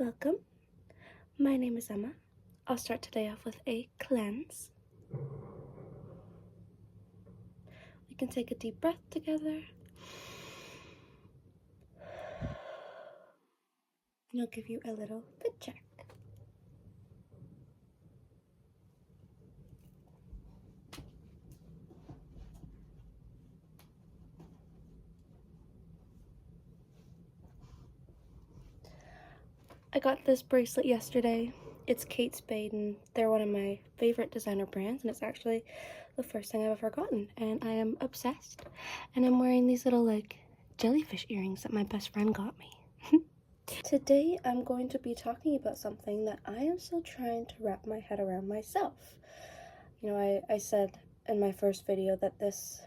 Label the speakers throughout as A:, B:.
A: Welcome. My name is Emma. I'll start today off with a cleanse. We can take a deep breath together. And I'll give you a little fit check. I got this bracelet yesterday. It's Kate Spade, and they're one of my favorite designer brands, and it's actually the first thing I've ever gotten, and I am obsessed. And I'm wearing these little, jellyfish earrings that my best friend got me. Today, I'm going to be talking about something that I am still trying to wrap my head around myself. You know, I said in my first video that this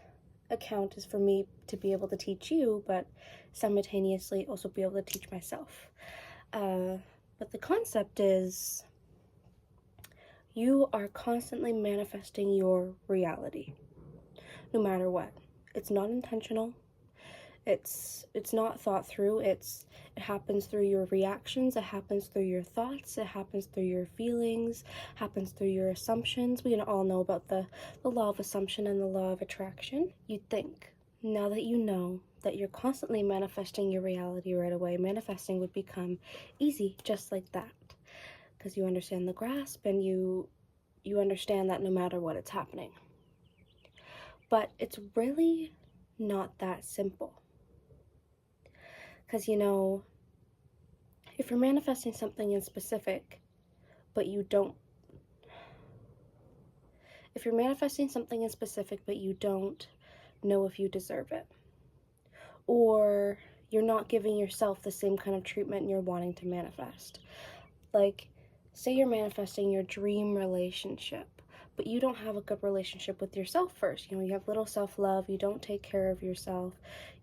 A: account is for me to be able to teach you, but simultaneously also be able to teach myself. But the concept is you are constantly manifesting your reality, no matter what. It's not intentional. It's not thought through. It happens through your reactions. It happens through your thoughts. It happens through your feelings. Happens through your assumptions. We all know about the law of assumption and the law of attraction. You'd think, now that you know that you're constantly manifesting your reality right away, manifesting would become easy just like that, because you understand the grasp and you understand that no matter what, it's happening. But it's really not that simple. Because, if you're manifesting something in specific, but you don't, if you're manifesting something in specific, but you don't know if you deserve it, or you're not giving yourself the same kind of treatment you're wanting to manifest. Like, say you're manifesting your dream relationship, but you don't have a good relationship with yourself first. You have little self-love, you don't take care of yourself,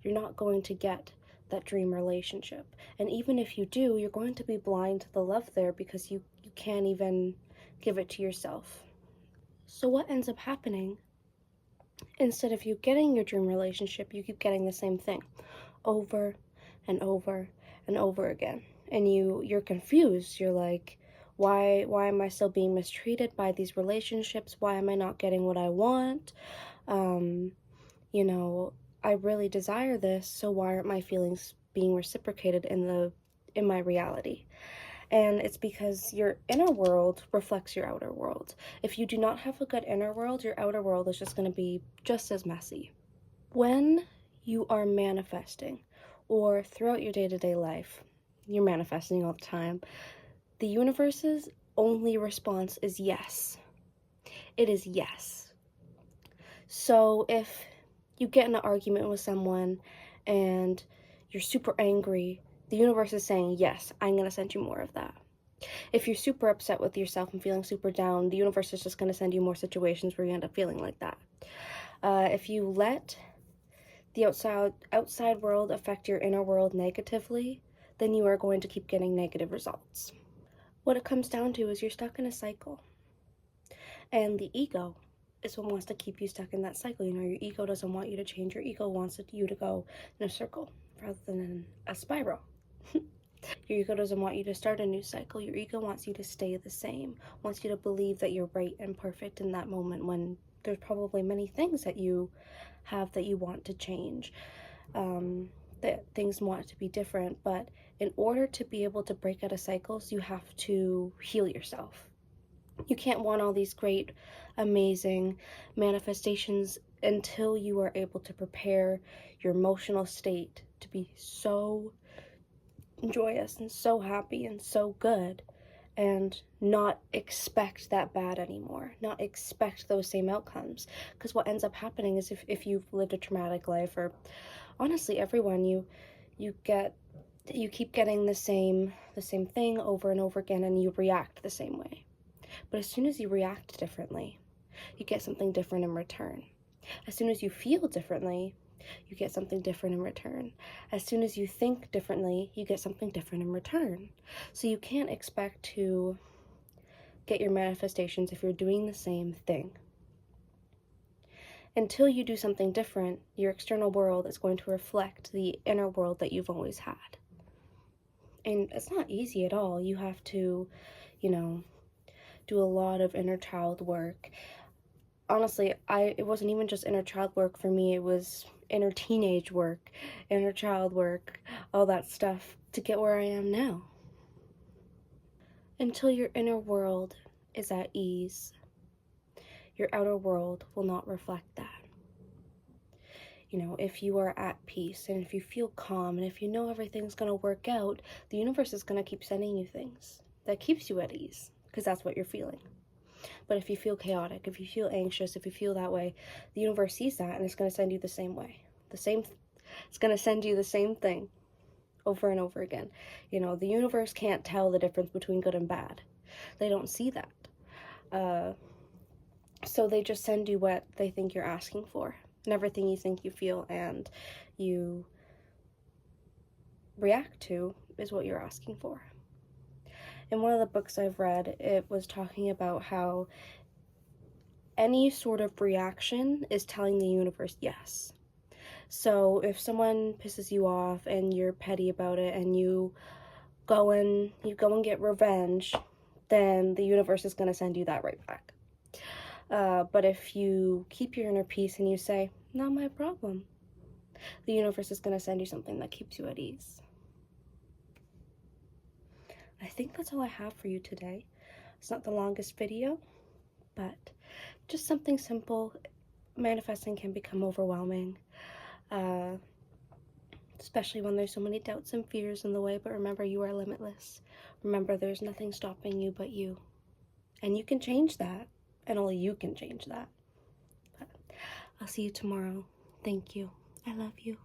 A: you're not going to get that dream relationship. And even if you do, you're going to be blind to the love there because you can't even give it to yourself. So what ends up happening, instead of you getting your dream relationship, you keep getting the same thing over and over and over again. And you're confused. You're like, why am I still being mistreated by these relationships? Why am I not getting what I want? I really desire this, so why aren't my feelings being reciprocated in my reality? And it's because your inner world reflects your outer world. If you do not have a good inner world, your outer world is just going to be just as messy. When you are manifesting, or throughout your day-to-day life, you're manifesting all the time, the universe's only response is yes. It is yes. So if you get in an argument with someone and you're super angry, the universe is saying, yes, I'm going to send you more of that. If you're super upset with yourself and feeling super down, the universe is just going to send you more situations where you end up feeling like that. If you let the outside world affect your inner world negatively, then you are going to keep getting negative results. What it comes down to is you're stuck in a cycle. And the ego is what wants to keep you stuck in that cycle. Your ego doesn't want you to change. Your ego wants you to go in a circle rather than in a spiral. Your ego doesn't want you to start a new cycle. Your ego wants you to stay the same, wants you to believe that you're right and perfect in that moment when there's probably many things that you have that you want to change, that things want to be different. But in order to be able to break out of cycles, you have to heal yourself. You can't want all these great, amazing manifestations until you are able to prepare your emotional state to be so joyous and so happy and so good, and not expect that bad anymore, not expect those same outcomes. Because what ends up happening is if you've lived a traumatic life, or honestly everyone, you keep getting the same thing over and over again, and you react the same way. But as soon as you react differently, you get something different in return. As soon as you feel differently, you get something different in return. As soon as you think differently, you get something different in return. So you can't expect to get your manifestations if you're doing the same thing. Until you do something different, your external world is going to reflect the inner world that you've always had. And it's not easy at all. You have to, you know, do a lot of inner child work. Honestly, it wasn't even just inner child work for me. It was inner teenage work, inner child work, all that stuff to get where I am now. Until your inner world is at ease, your outer world will not reflect that. You know, if you are at peace and if you feel calm and if you know everything's going to work out, the universe is going to keep sending you things that keeps you at ease, because that's what you're feeling. But if you feel chaotic, if you feel anxious, if you feel that way, the universe sees that and it's going to send you the same way. It's going to send you the same thing over and over again. You know, the universe can't tell the difference between good and bad. They don't see that. So they just send you what they think you're asking for and everything you think you feel and you react to is what you're asking for. In one of the books I've read, it was talking about how any sort of reaction is telling the universe yes. So if someone pisses you off and you're petty about it and you go and get revenge, then the universe is going to send you that right back. But if you keep your inner peace and you say, not my problem, the universe is going to send you something that keeps you at ease. I think that's all I have for you today. It's not the longest video, but just something simple. Manifesting can become overwhelming, especially when there's so many doubts and fears in the way, but remember, you are limitless. Remember, there's nothing stopping you but you. And you can change that, and only you can change that. But I'll see you tomorrow. Thank you. I love you.